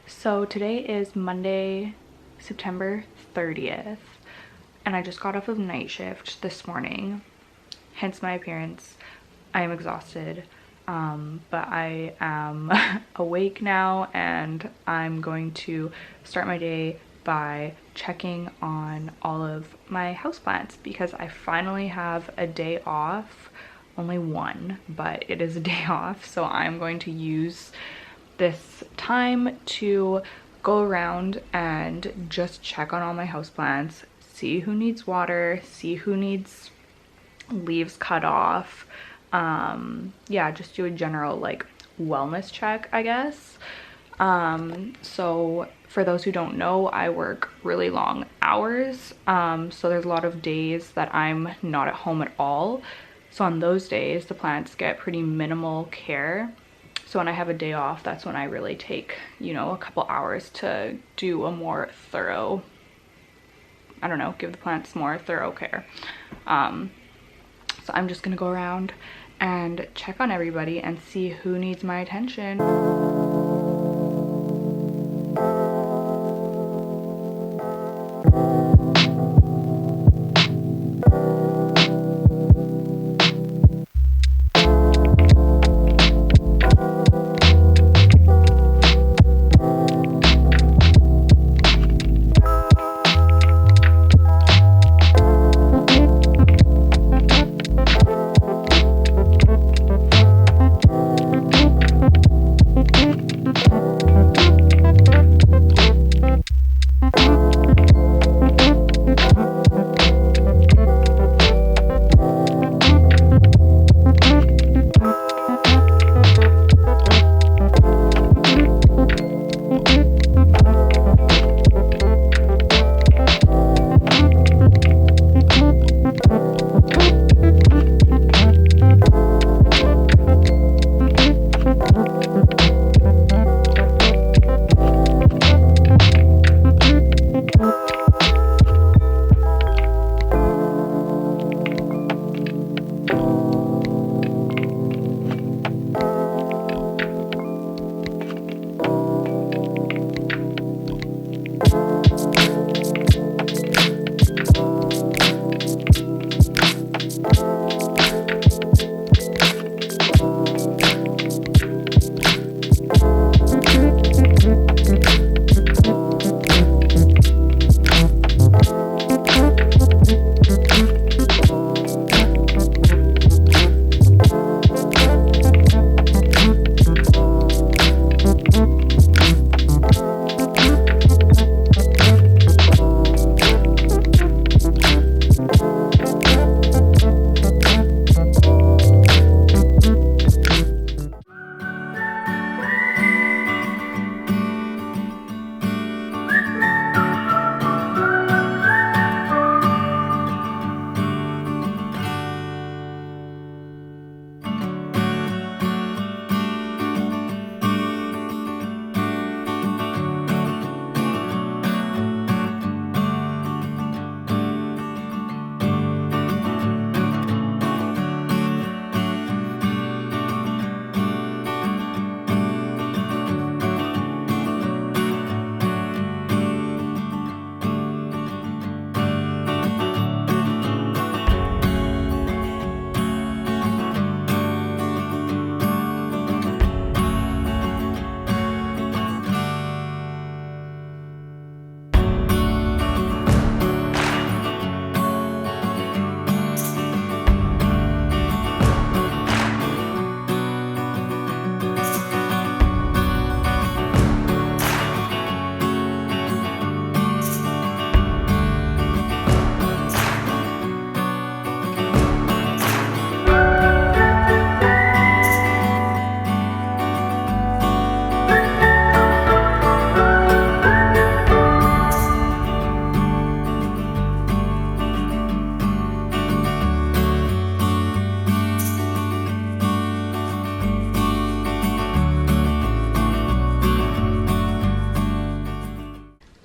So today is Monday, September 30th, and I just got off of night shift this morning, hence my appearance. I am exhausted, but I am awake now, and I'm going to start my day by checking on all of my houseplants because I finally have a day off. Only one, but it is a day off, so I'm going to use this time to go around and just check on all my houseplants, see who needs water, see who needs leaves cut off. Yeah, just do a general like wellness check, I guess. So for those who don't know, I work really long hours. So there's a lot of days that I'm not at home at all. So on those days, the plants get pretty minimal care. So when I have a day off, that's when I really take, a couple hours to do a more thorough, I don't know, give the plants more thorough care. So I'm just gonna go around and check on everybody and see who needs my attention.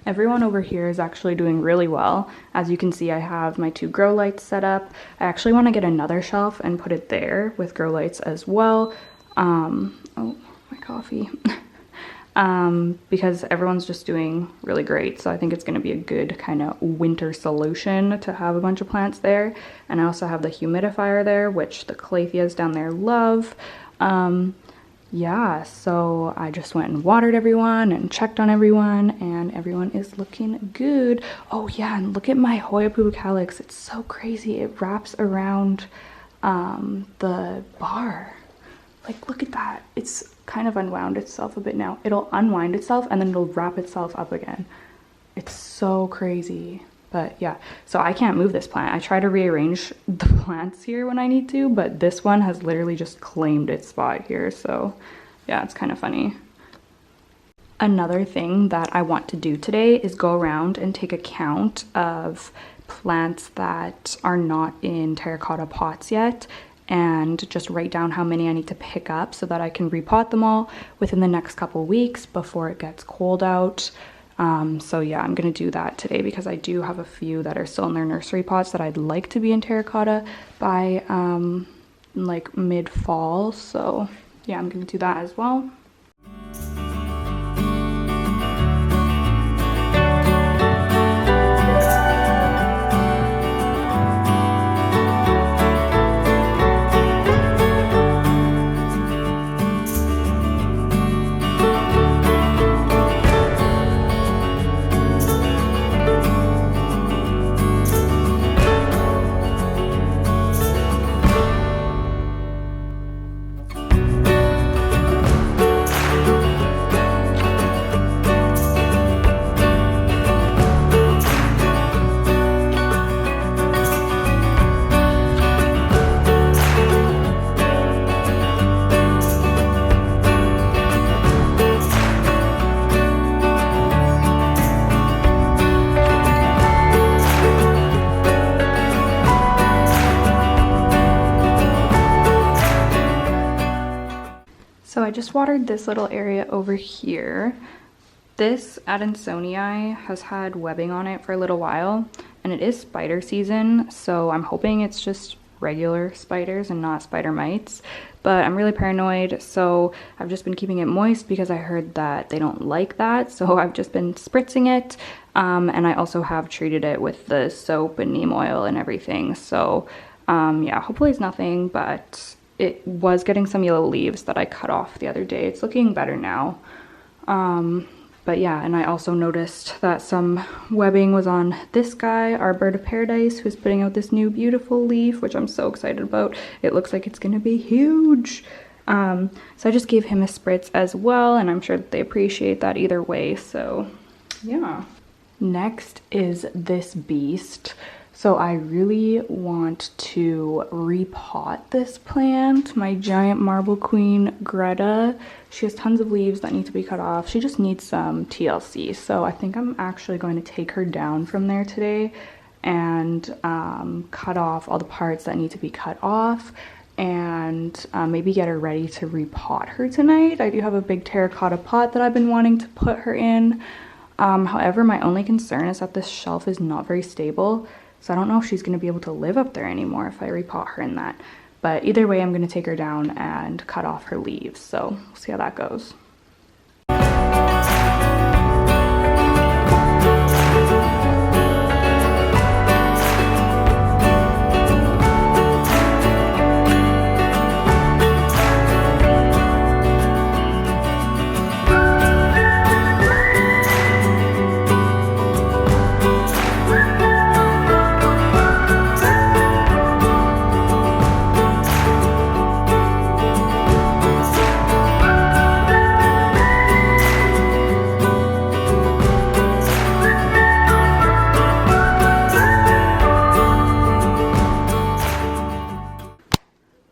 Everyone over here is actually doing really well. As you can see, I have my 2 grow lights set up. I actually want to get another shelf and put it there with grow lights as well. Oh, my coffee. because everyone's just doing really great. So I think it's going to be a good kind of winter solution to have a bunch of plants there. And I also have the humidifier there, which the calatheas down there love. Yeah, so I just went and watered everyone and checked on everyone, and everyone is looking good. Oh yeah, and look at my Hoya pubicalyx. It's so crazy. It wraps around the bar. Like, look at that. It's kind of unwound itself a bit now. It'll unwind itself and then it'll wrap itself up again. It's so crazy. But yeah, so I can't move this plant. I try to rearrange the plants here when I need to, but this one has literally just claimed its spot here. So yeah, it's kind of funny. Another thing that I want to do today is go around and take a count of plants that are not in terracotta pots yet, and just write down how many I need to pick up so that I can repot them all within the next couple weeks before it gets cold out. So yeah, I'm gonna do that today because I do have a few that are still in their nursery pots that I'd like to be in terracotta by like mid-fall. So yeah, I'm gonna do that as well. So I just watered this little area over here. This Adansonii has had webbing on it for a little while, and it is spider season, so I'm hoping it's just regular spiders and not spider mites. But I'm really paranoid, so I've just been keeping it moist because I heard that they don't like that. So I've just been spritzing it, and I also have treated it with the soap and neem oil and everything. So yeah, hopefully it's nothing, but it was getting some yellow leaves that I cut off the other day. It's looking better now. But yeah, and I also noticed that some webbing was on this guy, our bird of paradise, who's putting out this new beautiful leaf, which I'm so excited about. It looks like it's gonna be huge. So I just gave him a spritz as well, and I'm sure that they appreciate that either way, so yeah. Next is this beast. So I really want to repot this plant, my giant marble queen Greta. She has tons of leaves that need to be cut off. She just needs some TLC. So I think I'm actually going to take her down from there today and cut off all the parts that need to be cut off, and maybe get her ready to repot her tonight. I do have a big terracotta pot that I've been wanting to put her in. However, my only concern is that this shelf is not very stable. So I don't know if she's going to be able to live up there anymore if I repot her in that. But either way, I'm going to take her down and cut off her leaves. So we'll see how that goes.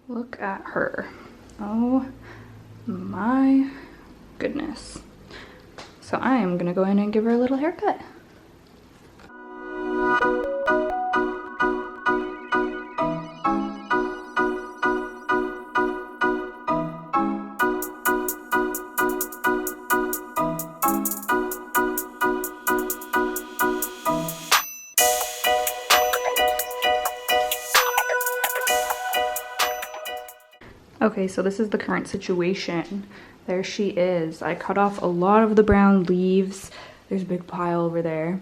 Look at her. Oh my goodness. So I am gonna go in and give her a little haircut. Okay, so this is the current situation. There she is. I cut off a lot of the brown leaves. There's a big pile over there.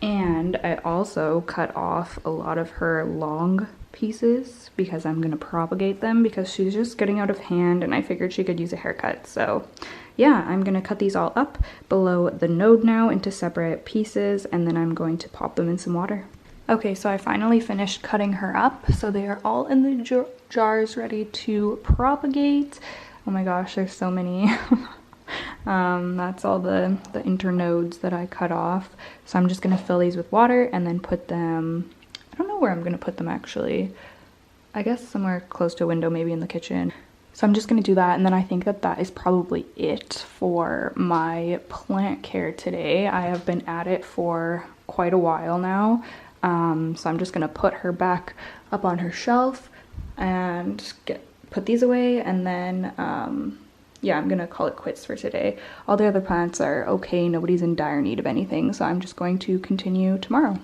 And I also cut off a lot of her long pieces because I'm gonna propagate them because she's just getting out of hand and I figured she could use a haircut. So yeah, I'm gonna cut these all up below the node now into separate pieces and then I'm going to pop them in some water. Okay, so I finally finished cutting her up. So they are all in the jars ready to propagate. Oh my gosh, there's so many. That's all the internodes that I cut off. So I'm just gonna fill these with water and then put them, I don't know where I'm gonna put them actually. I guess somewhere close to a window, maybe in the kitchen. So I'm just gonna do that, and then I think that that is probably it for my plant care today. I have been at it for quite a while now. So I'm just gonna put her back up on her shelf and put these away, and then yeah, I'm gonna call it quits for today. All the other plants are okay, nobody's in dire need of anything, so I'm just going to continue tomorrow.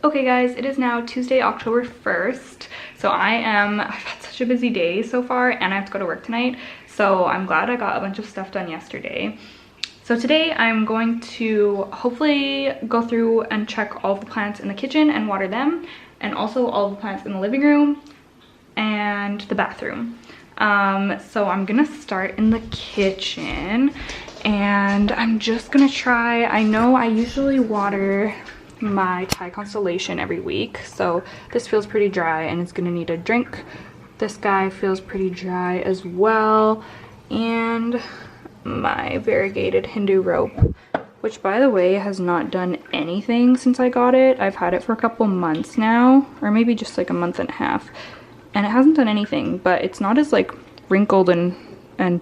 Okay guys, it is now Tuesday, October 1st. So I've had such a busy day so far and I have to go to work tonight. So I'm glad I got a bunch of stuff done yesterday. So today I'm going to hopefully go through and check all of the plants in the kitchen and water them, and also all of the plants in the living room and the bathroom. So I'm gonna start in the kitchen and I'm just gonna try, I know I usually water my Thai constellation every week, so this feels pretty dry and it's gonna need a drink. This guy feels pretty dry as well, and my variegated Hindu rope, which by the way has not done anything since I got it. I've had it for a couple months now, or maybe just like a month and a half, and it hasn't done anything, but it's not as like wrinkled and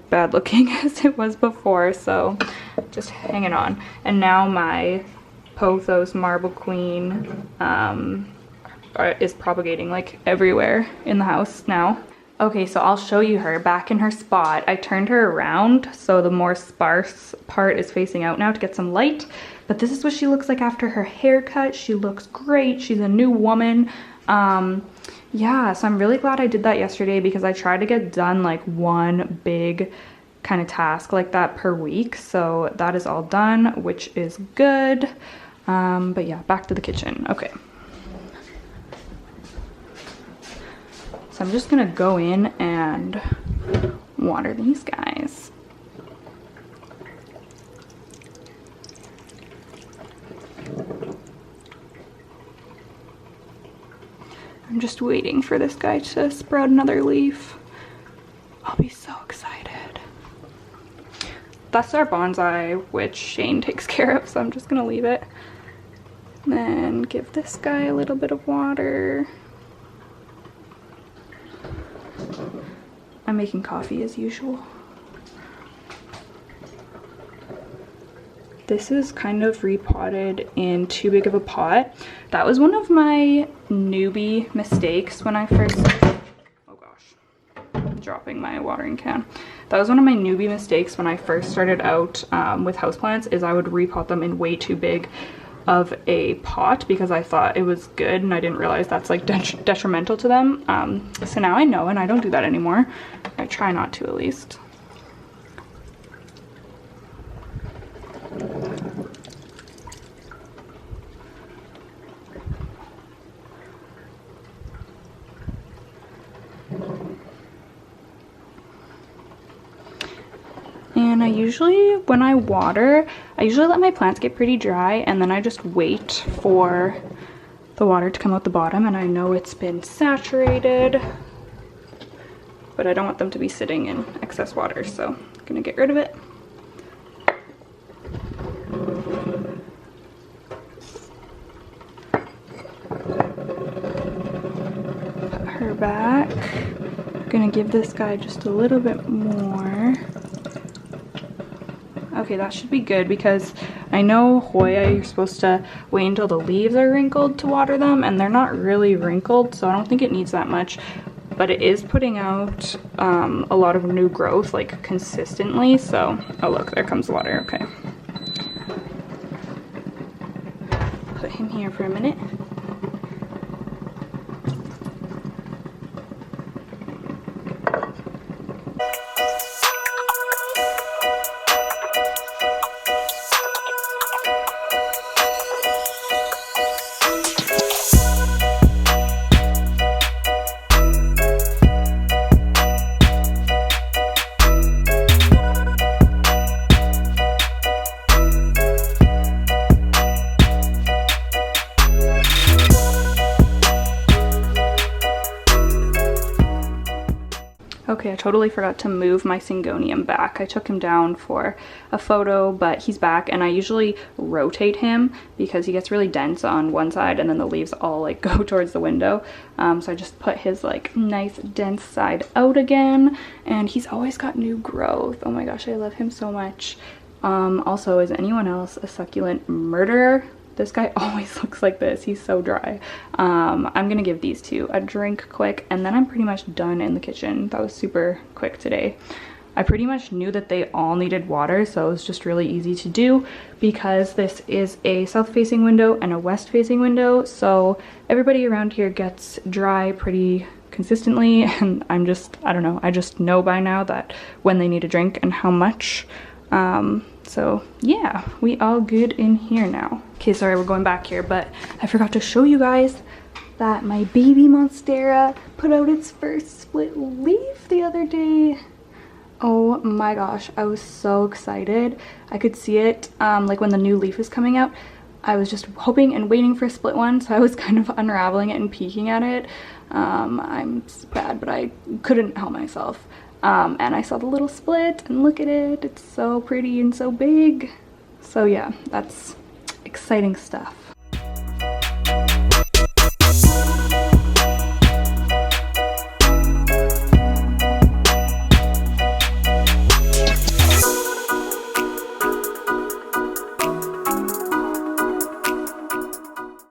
bad looking as it was before, so just hanging on. And now my Pothos Marble Queen is propagating like everywhere in the house now. Okay, so I'll show you her back in her spot. I turned her around so the more sparse part is facing out now to get some light, but this is what she looks like after her haircut. She looks great. She's a new woman. Yeah, so I'm really glad I did that yesterday because I try to get done like one big kind of task like that per week. So that is all done, which is good. But yeah, back to the kitchen. Okay. So I'm just gonna go in and water these guys. I'm just waiting for this guy to sprout another leaf. I'll be so excited. That's our bonsai, which Shane takes care of, so I'm just gonna leave it. Then give this guy a little bit of water. I'm making coffee as usual. This is kind of repotted in too big of a pot. That was one of my newbie mistakes when I first, oh gosh, I'm dropping my watering can. That was one of my newbie mistakes when I first started out with houseplants, is I would repot them in way too big of a pot because I thought it was good and I didn't realize that's like detrimental to them. So now I know and I don't do that anymore. I try not to, at least. And I usually, when I water, I usually let my plants get pretty dry and then I just wait for the water to come out the bottom, and I know it's been saturated, but I don't want them to be sitting in excess water, so I'm gonna get rid of it. Put her back. Gonna give this guy just a little bit more. Okay, that should be good because I know Hoya, you're supposed to wait until the leaves are wrinkled to water them, and they're not really wrinkled, so I don't think it needs that much. But it is putting out a lot of new growth, like consistently, so, oh look, there comes the water, okay. Put him here for a minute. Okay, I totally forgot to move my Syngonium back. I took him down for a photo, but he's back, and I usually rotate him because he gets really dense on one side and then the leaves all like go towards the window. So I just put his like nice dense side out again, and he's always got new growth. Oh my gosh, I love him so much. Also, is anyone else a succulent murderer? This guy always looks like this. He's so dry. I'm gonna give these two a drink quick, and then I'm pretty much done in the kitchen. That was super quick today. I pretty much knew that they all needed water, so it was just really easy to do because this is a south-facing window and a west-facing window, so everybody around here gets dry pretty consistently, and I don't know, I just know by now that when they need a drink and how much. So yeah, we all good in here now. Okay, sorry, we're going back here, but I forgot to show you guys that my baby Monstera put out its first split leaf the other day. Oh my gosh, I was so excited. I could see it like when the new leaf is coming out. I was just hoping and waiting for a split one, so I was kind of unraveling it and peeking at it. I'm bad, but I couldn't help myself. And I saw the little split, and look at it, it's so pretty and so big. So yeah, that's exciting stuff.